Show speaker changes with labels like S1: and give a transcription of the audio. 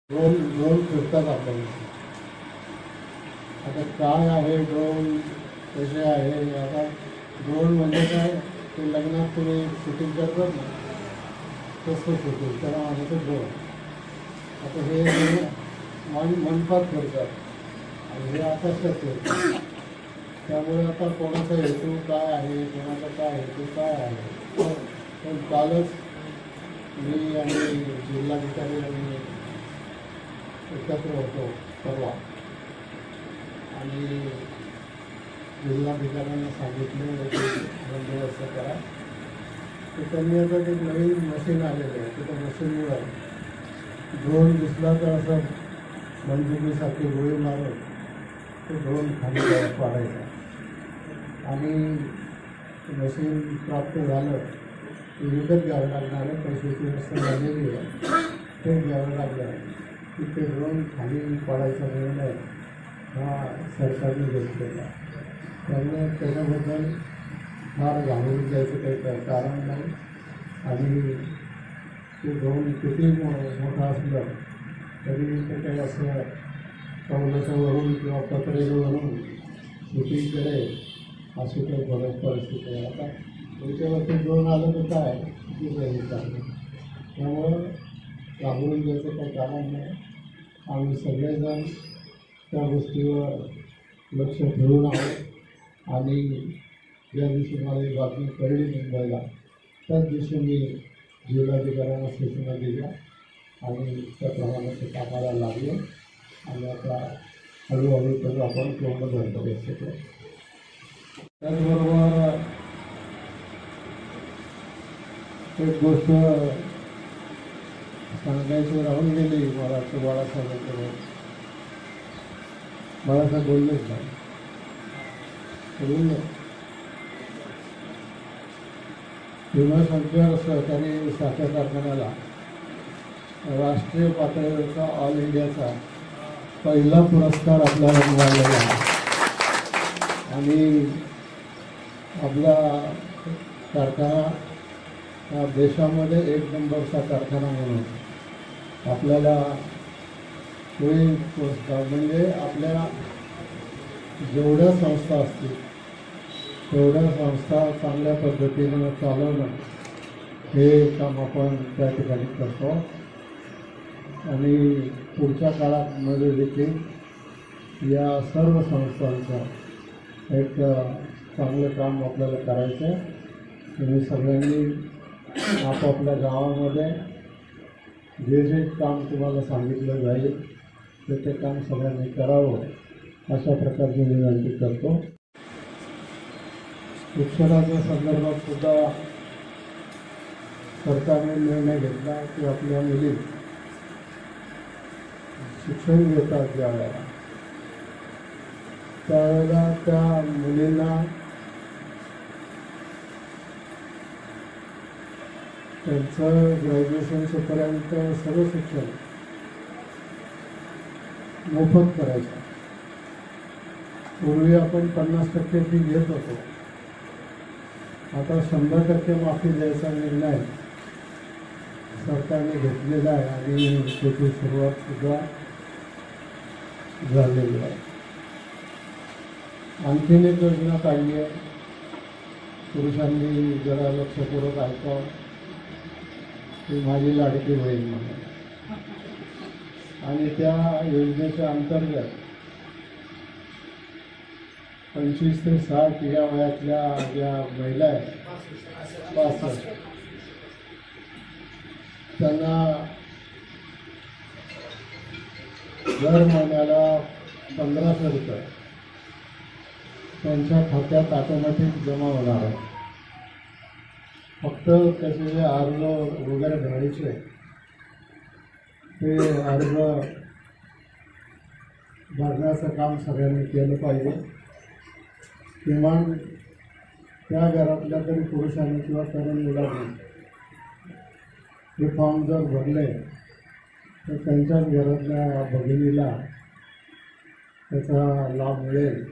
S1: Drone drone फिरतात आपल्याला. आता काय आहे ड्रोन, कसे आहे? आता ड्रोन म्हणजे काय, ते लग्नात तुम्ही शूटिंग करतात ना, तसं शूटिंग त्याला म्हणायचं ड्रोन. आता हे मनपात करतात आणि हे आकाशात करतात. त्यामुळे आता कोणाचा हेतू काय आहे, कोणाचा काय हेतू काय आहे. पण कालच मी आणि जिल्हाधिकारी आणि एकत्र होतो परवा, आणि जिल्हाधिकाऱ्यांना सांगितलं बंदोबस्त करा. तर त्यांनी आता एक नवीन मशीन आलेलं आहे, त्या मशीनमुळे ड्रोन दिसला तर असं बंदुकीसारखी गोळी मारून तो ड्रोन खाली पाडायचा. आणि मशीन प्राप्त झालं की विकत घ्यावं लागणार आहे, पैशाची व्यवस्था झालेली आहे, ते घ्यावं लागलं की ते ड्रोन खाली पाडायचा निर्णय हा सरकारने घेतलेला. त्यामुळे त्याच्याबद्दल फार घाबरून जायचं काही कारण नाही. आणि ते ड्रोन किती मोठा असलं तरी ते काही असं कौलाच्यावरून किंवा पत्रेवरून शूटिंगकडे अशी काही बघत परिस्थिती आहे. आता त्याच्यावरती ड्रोन आलं तर काय किती काही चाललं. त्यामुळं घाबरून द्यायचं काही कारण नाही. आम्ही सगळेजण त्या गोष्टीवर लक्ष ठेवून आहोत. आणि ज्या दिवशी मला ही बातमी कळली मुंबईला, त्याच दिवशी मी जिल्हाधिकाऱ्यांना सूचना दिल्या आणि त्याप्रमाणे ते कामाला लागले. आणि आता हळूहळू तर आपण पूर्ण धरतो शकतो. त्याचबरोबर एक गोष्ट सांगायची राहून गेली मला, तर बाळासाहेबांकडे बाळासाहेब बोललेच नाही, बोलून भीमाशंकर सहकारी साखर कारखान्याला राष्ट्रीय पातळीवरचा ऑल इंडियाचा पहिला पुरस्कार आपल्याला मिळालेला आहे. आणि आपला कारखाना हा देशामध्ये एक नंबरचा कारखाना म्हणून आपल्याला होईल पुरस्कार. म्हणजे आपल्या जेवढ्या संस्था असतील तेवढ्या संस्था चांगल्या पद्धतीनं चालवणं हे काम आपण त्या ठिकाणी करतो. आणि पुढच्या काळामध्ये देखील या सर्व संस्थांचं एक चांगलं काम आपल्याला करायचं आहे. तुम्ही सगळ्यांनी आपापल्या गावामध्ये जे जे काम तुम्हाला सांगितलं जाईल ते काम सगळ्यांनी करावं, अशा प्रकारची विनंती करतो. शिक्षणाच्या संदर्भात सुद्धा सरकारने निर्णय घेतला की आपल्या मुली शिक्षण घेतात ज्यावेळेला, त्यावेळेला त्या मुलींना त्यांचं ग्रॅज्युएशनपर्यंत सर्व शिक्षण मोफत करायचं. पूर्वी आपण 50% फी घेत होतो, आता 100% माफी द्यायचा निर्णय सरकारने घेतलेला आहे. आणि त्याची सुरुवात सुद्धा झालेली आहे. आणखीन एक योजना काढली आहे, पुरुषांनी जरा लक्षपूर्वक ऐकावं. ती माझी लाडकी बहीण म्हणून. आणि त्या योजनेच्या अंतर्गत 25 ते 60 या वयातल्या ज्या महिला आहेत 65, त्यांना दर महिन्याला 1500 रुपये त्यांच्या खात्यात ऑटोमॅटिक जमा होणार आहे. फक्त त्याचे जे अर्ज वगैरे भरायचे ते अर्ज भरण्याचं काम सगळ्यांनी केलं पाहिजे. किमान त्या घरातल्या तरी पुरुषांनी किंवा तरुण मुलांनी हे फॉर्म जर भरले तर त्यांच्याच घरातल्या भगिनीला त्याचा लाभ मिळेल